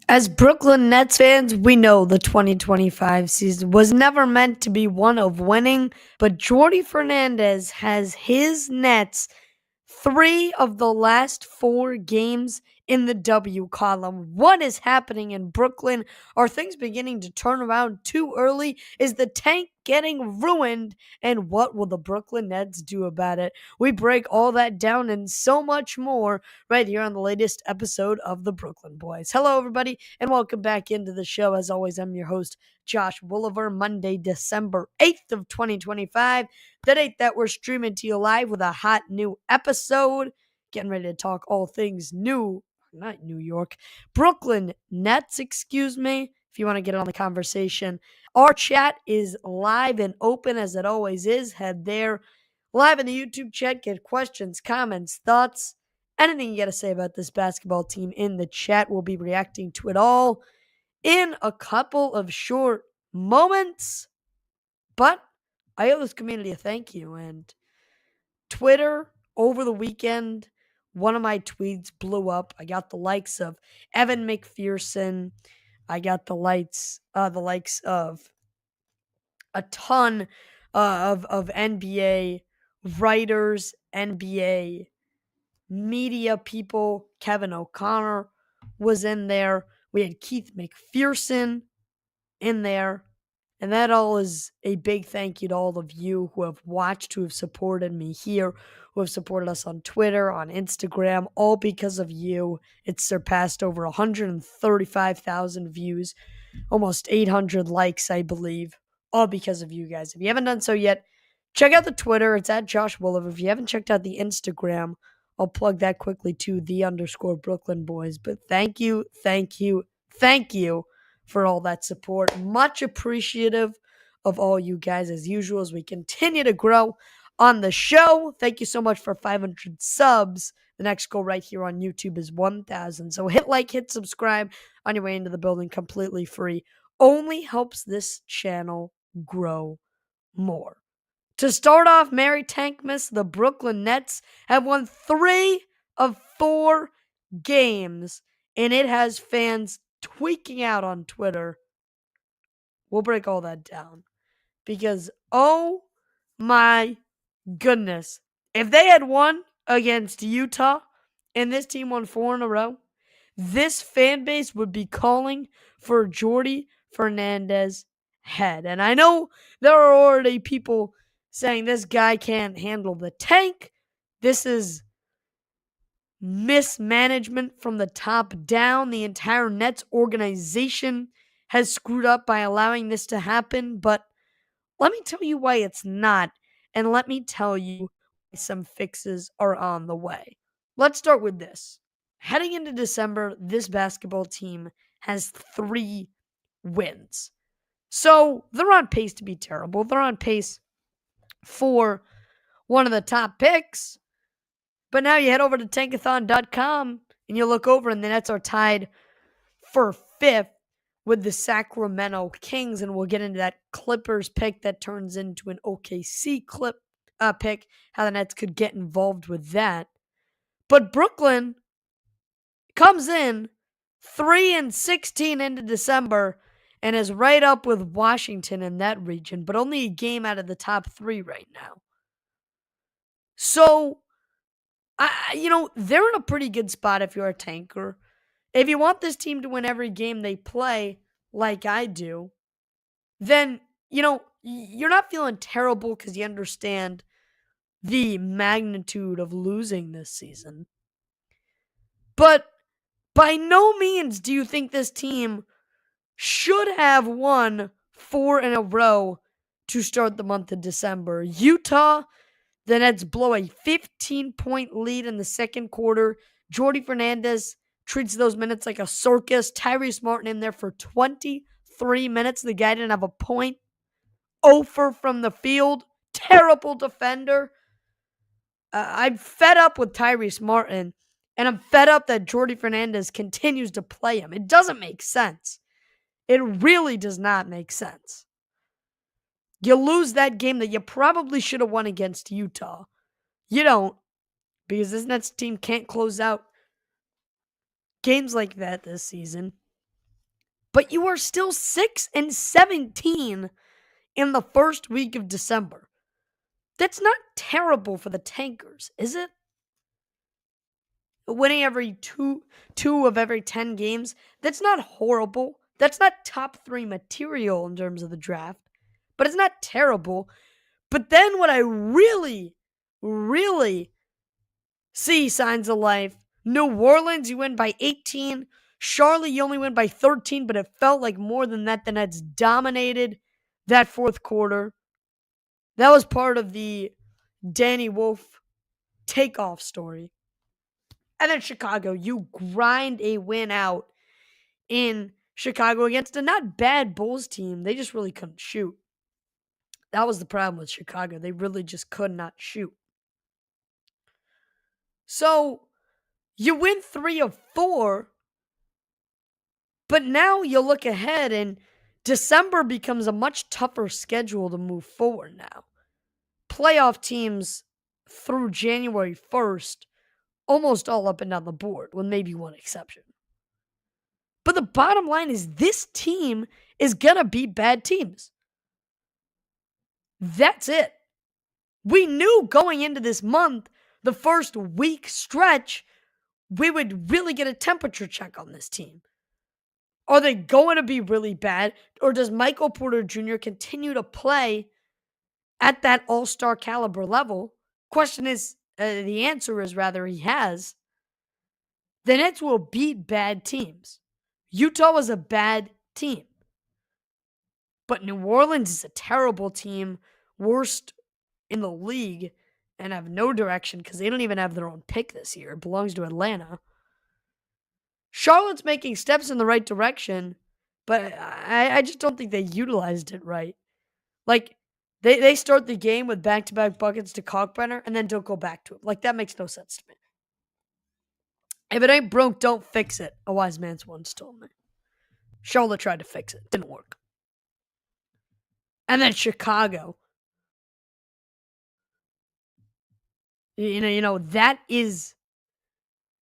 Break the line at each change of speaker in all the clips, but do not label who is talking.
As Brooklyn Nets fans, we know the 2025 season was never meant to be one of winning, but Jordy Fernandez has his Nets 3 of the last 4 games in the W column. What is happening in Brooklyn? Are things beginning to turn around too early? Is the tank getting ruined? And what will the Brooklyn Nets do about it? We break all that down and so much more right here on the latest episode of the Brooklyn Boys. Hello, everybody, and welcome back into the show. As always, I'm your host, Josh Woolever. Monday, December 8th of 2025. The date that we're streaming to you live with a hot new episode. Getting ready to talk all things not New York, Brooklyn Nets, excuse me. If you want to get on the conversation, our chat is live and open as it always is. Head there, live in the YouTube chat, get questions, comments, thoughts, anything you got to say about this basketball team in the chat. We'll be reacting to it all in a couple of short moments. But I owe this community a thank you. And Twitter over the weekend, one of my tweets blew up. I got the likes of Evan McPherson. I got the likes of a ton of NBA writers, NBA media people. Kevin O'Connor was in there. We had Keith McPherson in there. And that all is a big thank you to all of you who have watched, who have supported me here, who have supported us on Twitter, on Instagram, all because of you. It's surpassed over 135,000 views, almost 800 likes, I believe, all because of you guys. If you haven't done so yet, check out the Twitter. It's at Josh Woolever. If you haven't checked out the Instagram, I'll plug that quickly to _Brooklyn Boys. But thank you for all that support. Much appreciative of all you guys as usual as we continue to grow on the show. Thank you so much for 500 subs. The next goal right here on YouTube is 1,000. So hit like, hit subscribe on your way into the building, completely free. Only helps this channel grow more. To start off, Mary Tankmas, the Brooklyn Nets have won 3 of 4 games, and it has fans tweaking out on Twitter. We'll break all that down because, oh my goodness, if they had won against Utah and this team won 4 in a row, this fan base would be calling for Jordy Fernandez head. And I know there are already people saying this guy can't handle the tank. This is mismanagement from the top down. The entire Nets organization has screwed up by allowing this to happen. But let me tell you why it's not. And let me tell you why some fixes are on the way. Let's start with this. Heading into December, this basketball team has 3 wins. So they're on pace to be terrible. They're on pace for one of the top picks. But now you head over to tankathon.com and you look over and the Nets are tied for 5th with the Sacramento Kings. And we'll get into that Clippers pick that turns into an OKC pick, how the Nets could get involved with that. But Brooklyn comes in 3-16 into December and is right up with Washington in that region, but only a game out of the top 3 right now. So, they're in a pretty good spot if you're a tanker. If you want this team to win every game they play, like I do, then, you're not feeling terrible because you understand the magnitude of losing this season. But by no means do you think this team should have won 4 in a row to start the month of December. Utah, the Nets blow a 15-point lead in the second quarter. Jordy Fernandez treats those minutes like a circus. Tyrese Martin in there for 23 minutes. The guy didn't have a point. 0 from the field. Terrible defender. I'm fed up with Tyrese Martin, and I'm fed up that Jordy Fernandez continues to play him. It doesn't make sense. It really does not make sense. You lose that game that you probably should have won against Utah. You don't, because this Nets team can't close out games like that this season. But you are still 6-17 in the first week of December. That's not terrible for the Tankers, is it? Winning every two of every 10 games, that's not horrible. That's not top 3 material in terms of the draft, but it's not terrible. But then what I really, really see signs of life, New Orleans, you win by 18. Charlotte, you only win by 13, but it felt like more than that. The Nets dominated that fourth quarter. That was part of the Danny Wolf takeoff story. And then Chicago, you grind a win out in Chicago against a not bad Bulls team. They just really couldn't shoot. That was the problem with Chicago. They really just could not shoot. So you win 3 of 4, but now you look ahead and December becomes a much tougher schedule to move forward now. Playoff teams through January 1st, almost all up and down the board, with maybe one exception. But the bottom line is this team is going to beat bad teams. That's it. We knew going into this month, the first week stretch, we would really get a temperature check on this team. Are they going to be really bad? Or does Michael Porter Jr. continue to play at that all-star caliber level? The answer is rather he has. The Nets will beat bad teams. Utah was a bad team. But New Orleans is a terrible team, worst in the league, and have no direction because they don't even have their own pick this year. It belongs to Atlanta. Charlotte's making steps in the right direction, but I just don't think they utilized it right. Like, they start the game with back-to-back buckets to Kalkbrenner and then don't go back to him. Like, that makes no sense to me. If it ain't broke, don't fix it, a wise man's once told me. Charlotte tried to fix it. Didn't work. And then Chicago. You know, that is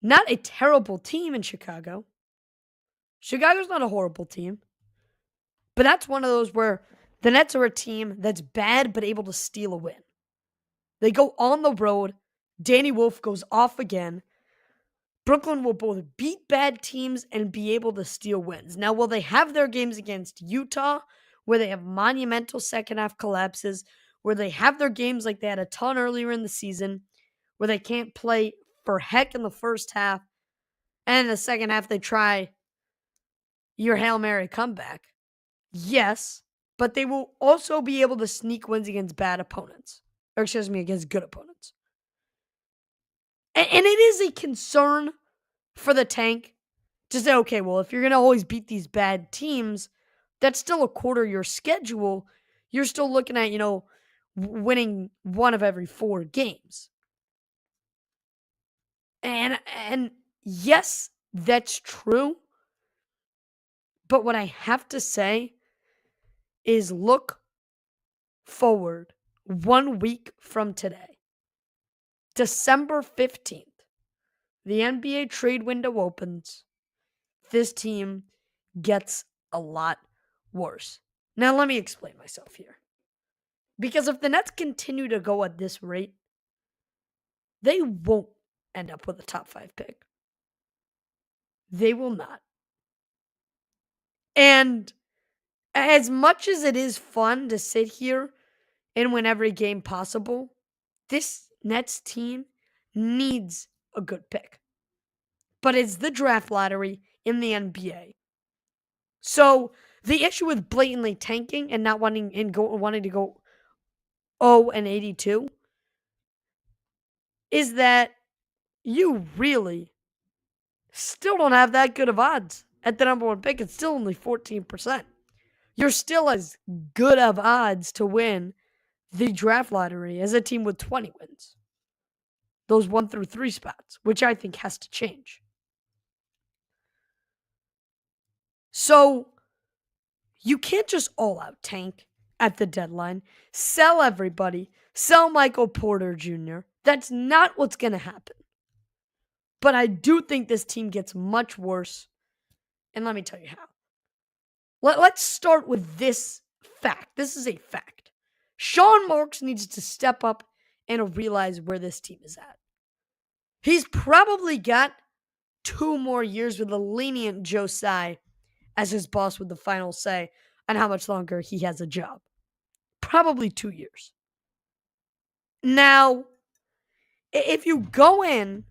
not a terrible team in Chicago. Chicago's not a horrible team. But that's one of those where the Nets are a team that's bad but able to steal a win. They go on the road. Danny Wolf goes off again. Brooklyn will both beat bad teams and be able to steal wins. Now, will they have their games against Utah, where they have monumental second-half collapses, where they have their games like they had a ton earlier in the season, where they can't play for heck in the first half, and in the second half they try your Hail Mary comeback? Yes, but they will also be able to sneak wins against bad opponents. Or against good opponents. And it is a concern for the tank to say, okay, well, if you're going to always beat these bad teams, that's still a quarter of your schedule. You're still looking at, winning 1 of every 4 games. And yes, that's true. But what I have to say is look forward 1 week from today. December 15th, the NBA trade window opens. This team gets a lot worse. Now, let me explain myself here. Because if the Nets continue to go at this rate, they won't end up with a top 5 pick. They will not. And as much as it is fun to sit here and win every game possible, this Nets team needs a good pick. But it's the draft lottery in the NBA. So the issue with blatantly tanking and not wanting to go 0-82 is that you really still don't have that good of odds at the number 1 pick. It's still only 14%. You're still as good of odds to win the draft lottery as a team with 20 wins. Those 1 through 3 spots, which I think has to change. So you can't just all out tank at the deadline, sell everybody, sell Michael Porter Jr. That's not what's going to happen. But I do think this team gets much worse. And let me tell you how. Let's start with this fact. This is a fact. Sean Marks needs to step up and realize where this team is at. He's probably got 2 more years with a lenient Joe Tsai as his boss with the final say on how much longer he has a job. Probably 2 years. Now, if you go in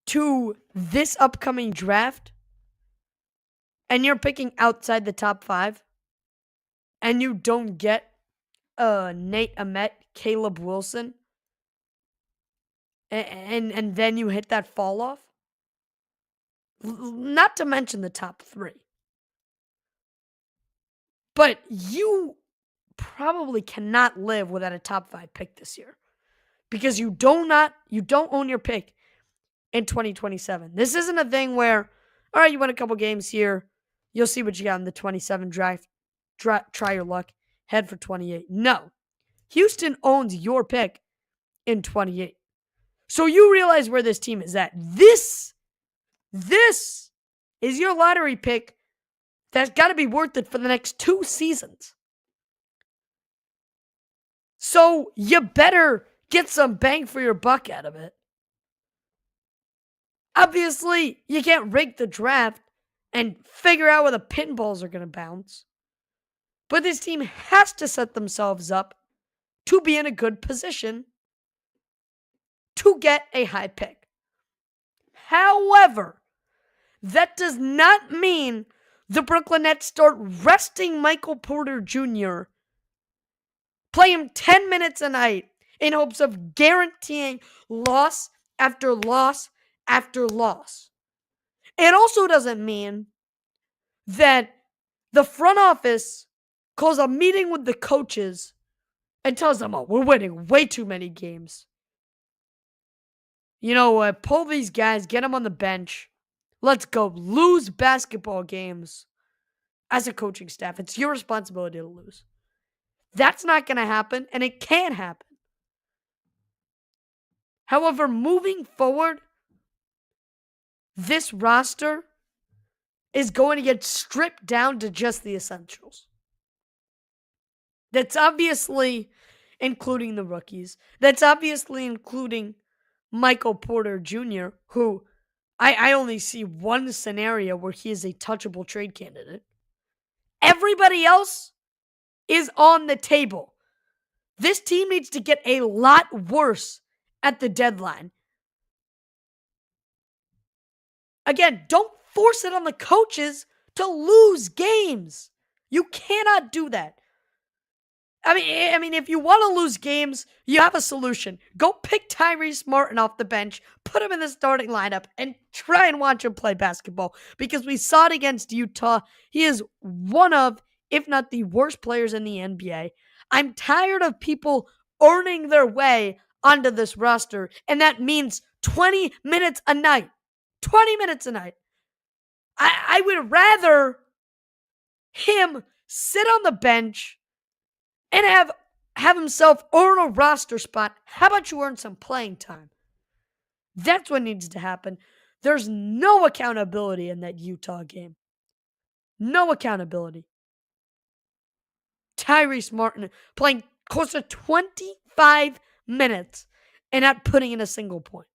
to this upcoming draft and you're picking outside the top 5 and you don't get Nate Ahmet, Caleb Wilson, and then you hit that fall off, not to mention the top 3. But you probably cannot live without a top 5 pick this year because you don't own your pick in 2027. This isn't a thing where, all right, you win a couple games here, you'll see what you got in the 27 draft, try your luck, head for 28. No. Houston owns your pick in 28. So you realize where this team is at. This is your lottery pick that's got to be worth it for the next 2 seasons. So you better get some bang for your buck out of it. Obviously, you can't rig the draft and figure out where the pinballs are going to bounce. But this team has to set themselves up to be in a good position to get a high pick. However, that does not mean the Brooklyn Nets start resting Michael Porter Jr., play him 10 minutes a night in hopes of guaranteeing loss after loss after loss. It also doesn't mean that the front office calls a meeting with the coaches and tells them, oh, we're winning way too many games. Pull these guys, get them on the bench. Let's go. Lose basketball games as a coaching staff. It's your responsibility to lose. That's not going to happen, and it can happen. However, moving forward, this roster is going to get stripped down to just the essentials. That's obviously including the rookies. That's obviously including Michael Porter Jr., who I only see one scenario where he is a touchable trade candidate. Everybody else is on the table. This team needs to get a lot worse at the deadline. Again, don't force it on the coaches to lose games. You cannot do that. I mean, if you want to lose games, you have a solution. Go pick Tyrese Martin off the bench, put him in the starting lineup, and try and watch him play basketball. Because we saw it against Utah. He is one of, if not the worst players in the NBA. I'm tired of people earning their way onto this roster, and that means 20 minutes a night. 20 minutes a night. I would rather him sit on the bench and have himself earn a roster spot. How about you earn some playing time? That's what needs to happen. There's no accountability in that Utah game. No accountability. Tyrese Martin playing close to 25 minutes and not putting in a single point.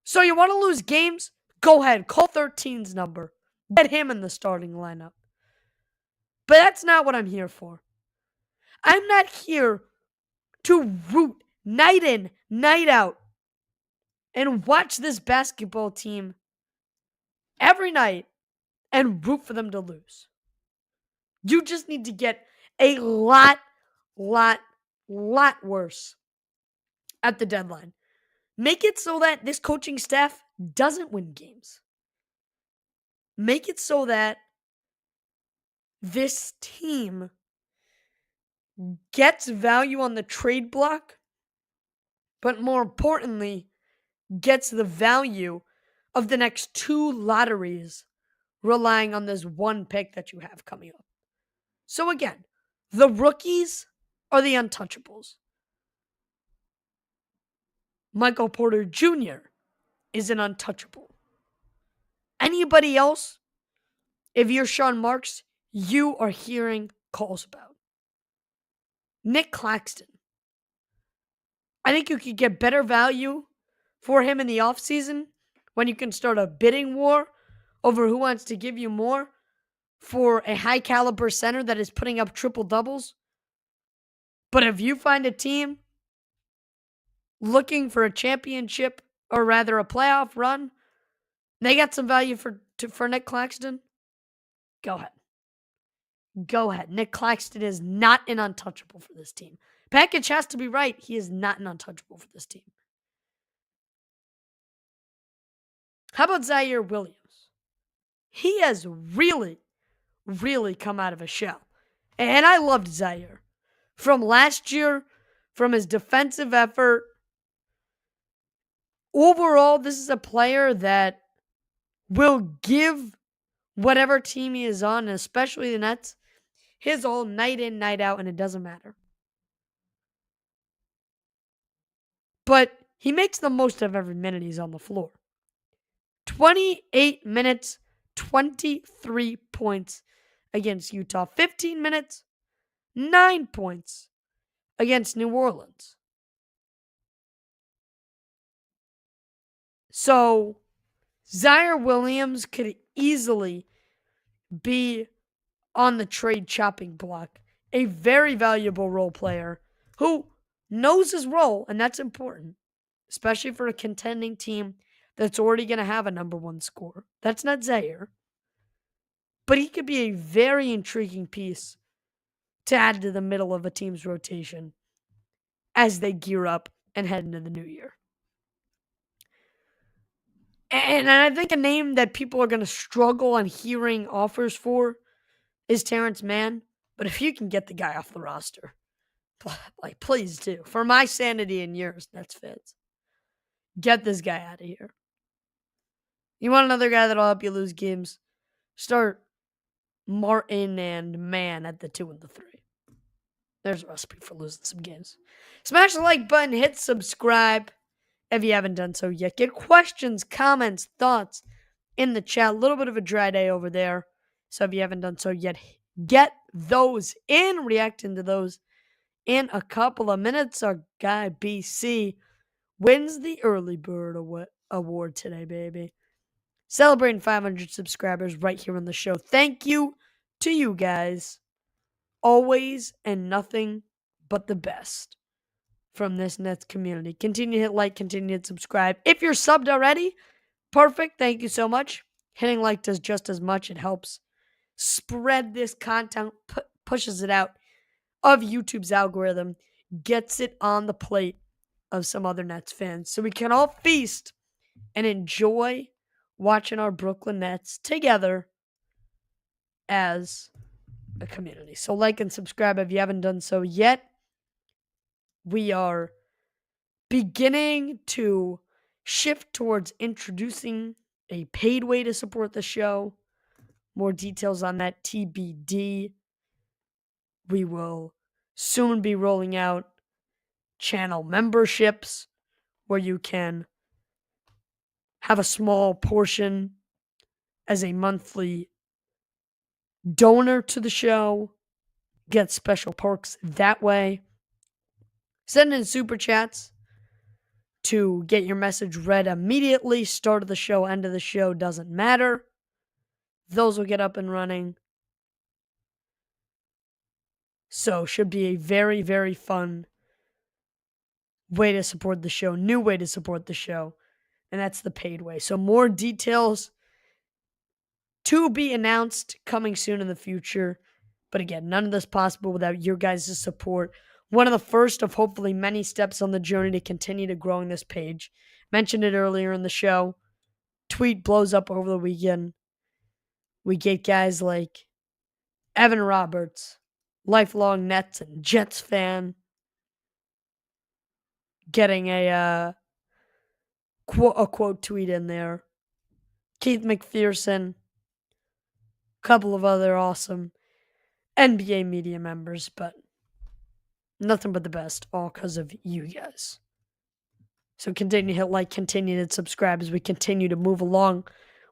So you want to lose games? Go ahead. Call 13's number. Get him in the starting lineup. But that's not what I'm here for. I'm not here to root night in, night out, and watch this basketball team every night and root for them to lose. You just need to get a lot worse at the deadline. Make it so that this coaching staff doesn't win games. Make it so that this team gets value on the trade block, but more importantly, gets the value of the next 2 lotteries relying on this one pick that you have coming up. So again, the rookies are the untouchables. Michael Porter Jr. is an untouchable. Anybody else, if you're Sean Marks, you are hearing calls about. Nick Claxton. I think you could get better value for him in the offseason when you can start a bidding war over who wants to give you more for a high caliber center that is putting up triple doubles. But if you find a team looking for a championship, or rather a playoff run, they got some value for Nick Claxton, go ahead. Go ahead. Nick Claxton is not an untouchable for this team. Package has to be right. He is not an untouchable for this team. How about Zaire Williams? He has really, really come out of a shell. And I loved Zaire. From last year, from his defensive effort. Overall, this is a player that will give whatever team he is on, and especially the Nets, his all night in, night out, and it doesn't matter. But he makes the most of every minute he's on the floor. 28 minutes, 23 points against Utah. 15 minutes, 9 points against New Orleans. So, Zaire Williams could easily be on the trade chopping block. A very valuable role player who knows his role, and that's important, especially for a contending team that's already going to have a number one scorer. That's not Zaire. But he could be a very intriguing piece to add to the middle of a team's rotation as they gear up and head into the new year. And I think a name that people are going to struggle on hearing offers for is Terrence Mann. But if you can get the guy off the roster, like, please do. For my sanity and yours, Nets fans. Get this guy out of here. You want another guy that'll help you lose games? Start Martin and Mann at the 2 and the 3. There's a recipe for losing some games. Smash the like button, hit subscribe if you haven't done so yet. Get questions, comments, thoughts in the chat. A little bit of a dry day over there. So if you haven't done so yet, get those in. Reacting to those in a couple of minutes. Our guy BC wins the Early Bird Award today, baby. Celebrating 500 subscribers right here on the show. Thank you to you guys. Always and nothing but the best from this Nets community. Continue to hit like, continue to hit subscribe. If you're subbed already, perfect. Thank you so much. Hitting like does just as much. It helps spread this content, pushes it out of YouTube's algorithm, gets it on the plate of some other Nets fans. So we can all feast and enjoy watching our Brooklyn Nets together as a community. So like and subscribe if you haven't done so yet. We are beginning to shift towards introducing a paid way to support the show. More details on that TBD. We will soon be rolling out channel memberships where you can have a small portion as a monthly donor to the show, get special perks that way. Send in super chats to get your message read immediately. Start of the show, end of the show, doesn't matter. Those will get up and running. So, should be a very, very fun way to support the show. New way to support the show. And that's the paid way. So, more details to be announced coming soon in the future. But again, none of this possible without your guys' support. One of the first of hopefully many steps on the journey to continue to growing this page. Mentioned it earlier in the show. Tweet blows up over the weekend. We get guys like Evan Roberts, lifelong Nets and Jets fan, getting a quote tweet in there. Keith McPherson, a couple of other awesome NBA media members, but nothing but the best, all because of you guys. So continue to hit like, continue to subscribe as we continue to move along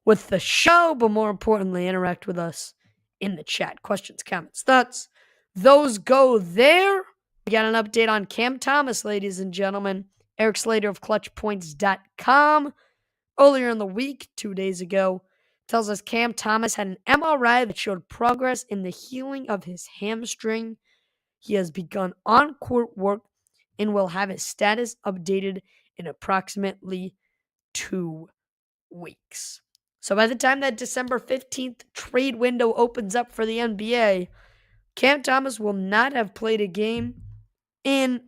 with the show, but more importantly, interact with us in the chat. Questions, comments, thoughts. Those go there. We got an update on Cam Thomas, ladies and gentlemen. Eric Slater of ClutchPoints.com earlier in the week, 2 days ago, tells us Cam Thomas had an MRI that showed progress in the healing of his hamstring. He has begun on-court work and will have his status updated in approximately 2 weeks. So by the time that December 15th trade window opens up for the NBA, Cam Thomas will not have played a game in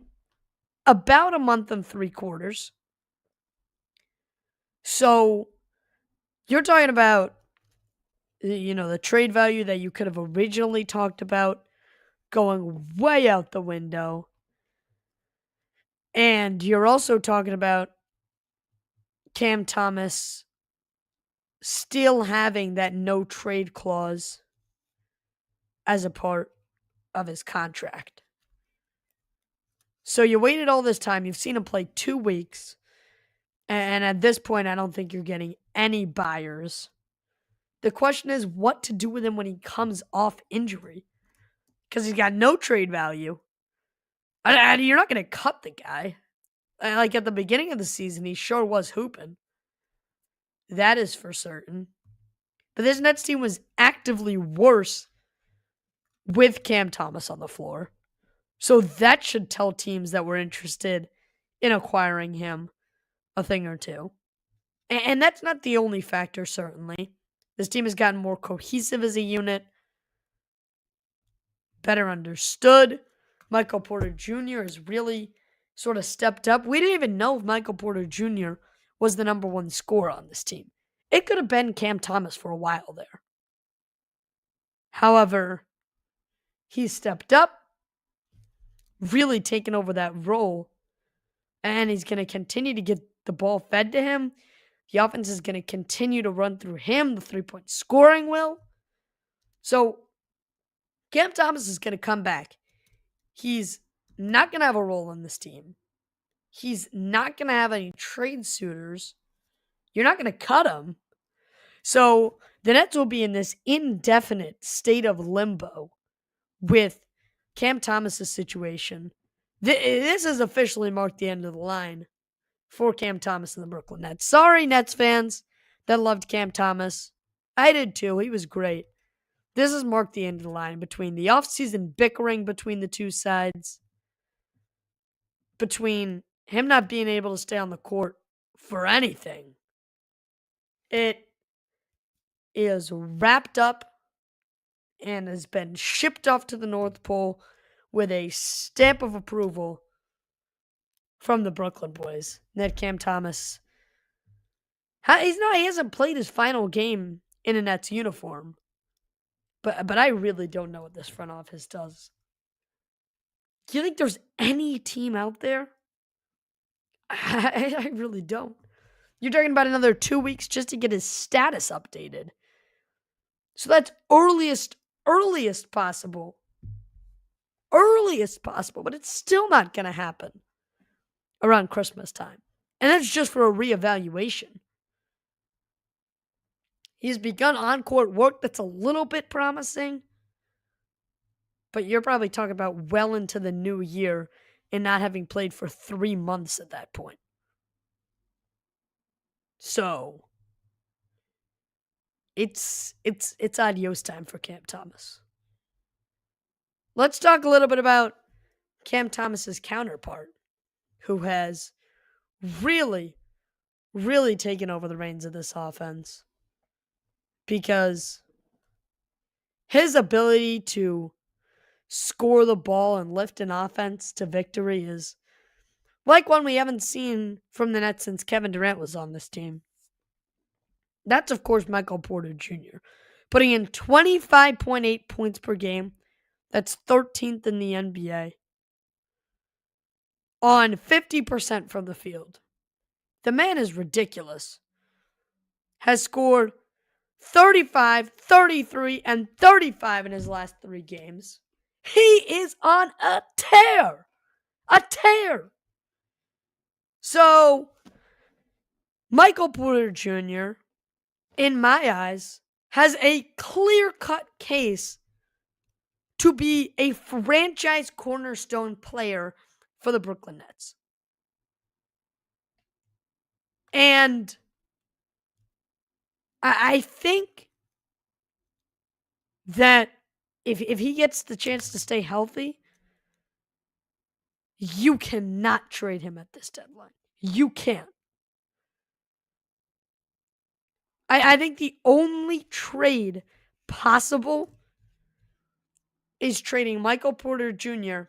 about a month and 3/4. So you're talking about, the trade value that you could have originally talked about going way out the window. And you're also talking about Cam Thomas still having that no trade clause as a part of his contract. So you waited all this time. You've seen him play 2 weeks. And at this point, I don't think you're getting any buyers. The question is what to do with him when he comes off injury. Because he's got no trade value. And you're not going to cut the guy. Like at the beginning of the season, he sure was hooping. That is for certain. But this Nets team was actively worse with Cam Thomas on the floor. So that should tell teams that were interested in acquiring him a thing or two. And that's not the only factor, certainly. This team has gotten more cohesive as a unit, better understood. Michael Porter Jr. has really sort of stepped up. We didn't even know if Michael Porter Jr. was the number one scorer on this team. It could have been Cam Thomas for a while there. However, he stepped up, really taken over that role, and he's going to continue to get the ball fed to him. The offense is going to continue to run through him. The three-point scoring will. So, Cam Thomas is going to come back. He's not going to have a role in this team. He's not going to have any trade suitors. You're not going to cut him. So, the Nets will be in this indefinite state of limbo with Cam Thomas' situation. This has officially marked the end of the line for Cam Thomas and the Brooklyn Nets. Sorry, Nets fans that loved Cam Thomas. I did too. He was great. This has marked the end of the line between the offseason bickering between the two sides, between him not being able to stay on the court for anything. It is wrapped up and has been shipped off to the North Pole with a stamp of approval from the Brooklyn boys. Ned Cam Thomas. He hasn't played his final game in a Nets uniform. But I really don't know what this front office does. Do you think there's any team out there? I really don't. You're talking about another 2 weeks just to get his status updated. So that's earliest possible. Earliest possible, but it's still not going to happen around Christmas time. And that's just for a reevaluation. He's begun on-court work that's a little bit promising, but you're probably talking about well into the new year and not having played for 3 months at that point. So, it's adios time for Cam Thomas. Let's talk a little bit about Cam Thomas's counterpart, who has really, really taken over the reins of this offense. Because his ability to score the ball and lift an offense to victory is like one we haven't seen from the Nets since Kevin Durant was on this team. That's, of course, Michael Porter Jr. putting in 25.8 points per game. That's 13th in the NBA. On 50% from the field. The man is ridiculous. Has scored 35, 33, and 35 in his last 3 games. He is on a tear. A tear. So, Michael Porter Jr. in my eyes, has a clear-cut case to be a franchise cornerstone player for the Brooklyn Nets. And I think that if he gets the chance to stay healthy, you cannot trade him at this deadline. You can't. I think the only trade possible is trading Michael Porter Jr.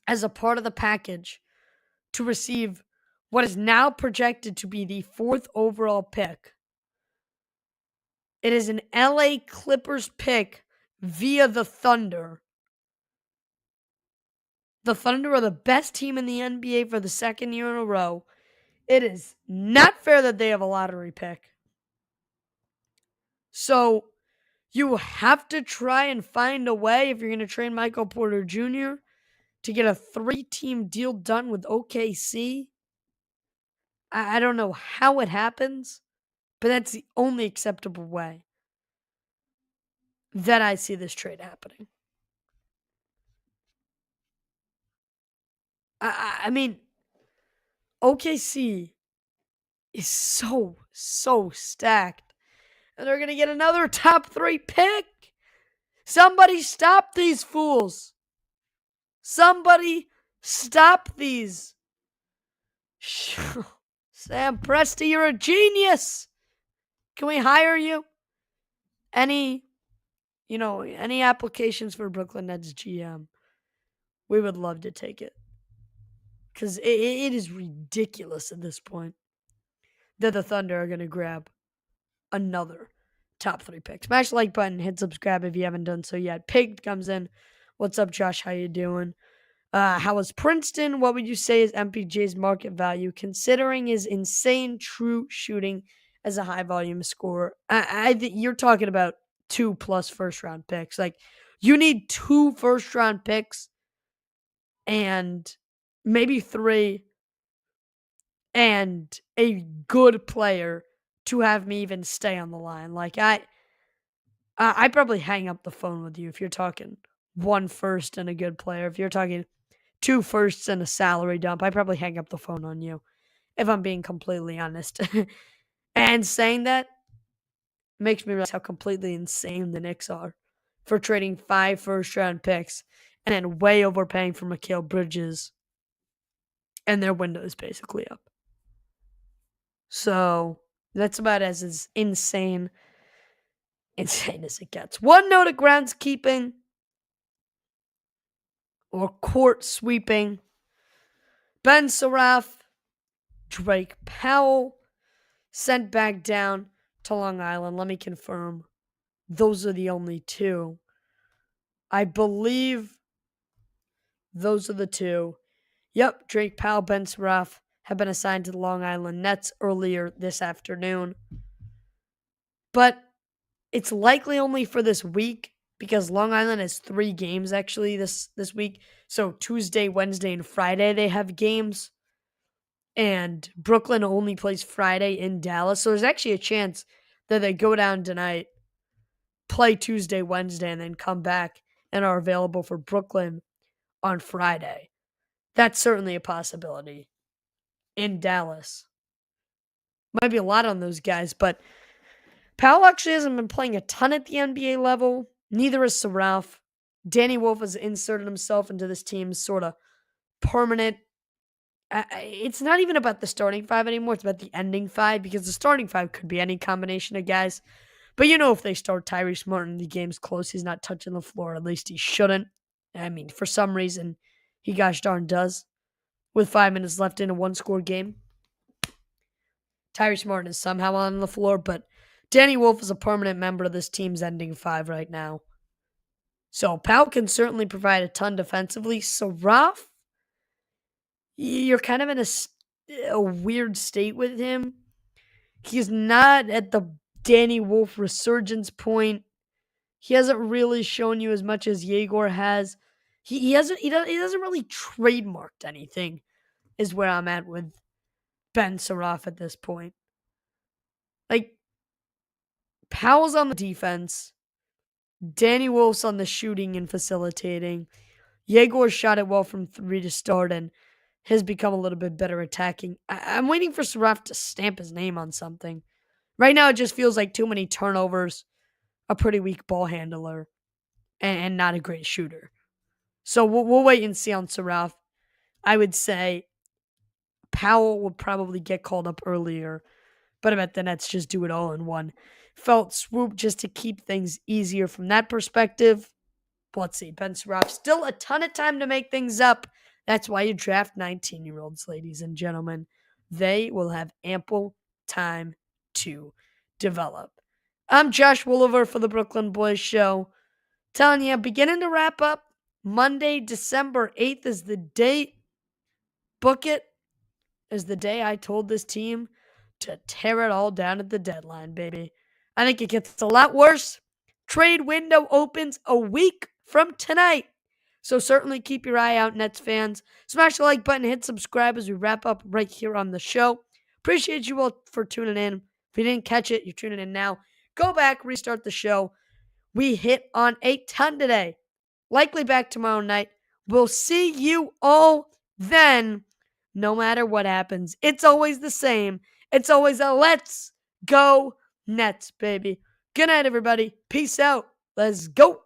as a part of the package to receive what is now projected to be the 4th overall pick. It is an LA Clippers pick via the Thunder. The Thunder are the best team in the NBA for the second year in a row. It is not fair that they have a lottery pick. So you have to try and find a way, if you're going to trade Michael Porter Jr., to get a 3-team deal done with OKC. I don't know how it happens, but that's the only acceptable way that I see this trade happening. I mean, OKC is so stacked. And they're going to get another top 3 pick. Somebody stop these fools. Somebody stop these. Sam Presti, you're a genius. Can we hire you? Any applications for Brooklyn Nets GM? We would love to take it. Because it is ridiculous at this point that the Thunder are going to grab another top 3 pick. Smash the like button, hit subscribe if you haven't done so yet. Pig comes in. What's up, Josh? How you doing? How was Princeton? What would you say is MPJ's market value, considering his insane true shooting as a high volume scorer? I think you're talking about 2+ first round picks. Like, you need 2 first round picks and maybe 3 and a good player to have me even stay on the line. Like, I'd probably hang up the phone with you if you're talking 1 first and a good player. If you're talking 2 firsts and a salary dump, I'd probably hang up the phone on you, if I'm being completely honest. And saying that makes me realize how completely insane the Knicks are for trading 5 first-round picks and then way overpaying for Mikal Bridges. And their window is basically up. So that's about as insane as it gets. One note of groundskeeping or court sweeping. Ben Saraf, Drake Powell sent back down to Long Island. Let me confirm. Those are the only 2. I believe those are the 2. Yep, Drake Powell, Ben Saraf have been assigned to the Long Island Nets earlier this afternoon. But it's likely only for this week because Long Island has 3 games actually this week. So Tuesday, Wednesday, and Friday they have games. And Brooklyn only plays Friday in Dallas. So there's actually a chance that they go down tonight, play Tuesday, Wednesday, and then come back and are available for Brooklyn on Friday. That's certainly a possibility in Dallas. Might be a lot on those guys, but Powell actually hasn't been playing a ton at the NBA level. Neither is Saraf. Danny Wolf has inserted himself into this team's sort of permanent. It's not even about the starting 5 anymore. It's about the ending 5 because the starting 5 could be any combination of guys. But if they start Tyrese Martin, the game's close. He's not touching the floor. At least he shouldn't. I mean, for some reason, he gosh darn does. With 5 minutes left in a 1-score game, Tyrese Martin is somehow on the floor, but Danny Wolf is a permanent member of this team's ending 5 right now. So Powell can certainly provide a ton defensively. Saraf, you're kind of in a weird state with him. He's not at the Danny Wolf resurgence point. He hasn't really shown you as much as Yegor has. He hasn't really trademarked anything, is where I'm at with Ben Saraf at this point. Like, Powell's on the defense. Danny Wolf's on the shooting and facilitating. Yegor shot it well from three to start and has become a little bit better attacking. I'm waiting for Saraf to stamp his name on something. Right now, it just feels like too many turnovers, a pretty weak ball handler, and not a great shooter. So we'll wait and see on Saraf. I would say Powell will probably get called up earlier, but I bet the Nets just do it all in one felt swoop just to keep things easier from that perspective. But let's see. Ben Saraf, still a ton of time to make things up. That's why you draft 19-year-olds, ladies and gentlemen. They will have ample time to develop. I'm Josh Woolever for the Brooklyn Boys Show. Telling you, beginning to wrap up. Monday, December 8th is the date. Book it. Is the day I told this team to tear it all down at the deadline, baby. I think it gets a lot worse. Trade window opens a week from tonight. So certainly keep your eye out, Nets fans. Smash the like button, hit subscribe as we wrap up right here on the show. Appreciate you all for tuning in. If you didn't catch it, you're tuning in now. Go back, restart the show. We hit on a ton today. Likely back tomorrow night. We'll see you all then. No matter what happens, it's always the same. It's always a let's go Nets, baby. Good night, everybody. Peace out. Let's go.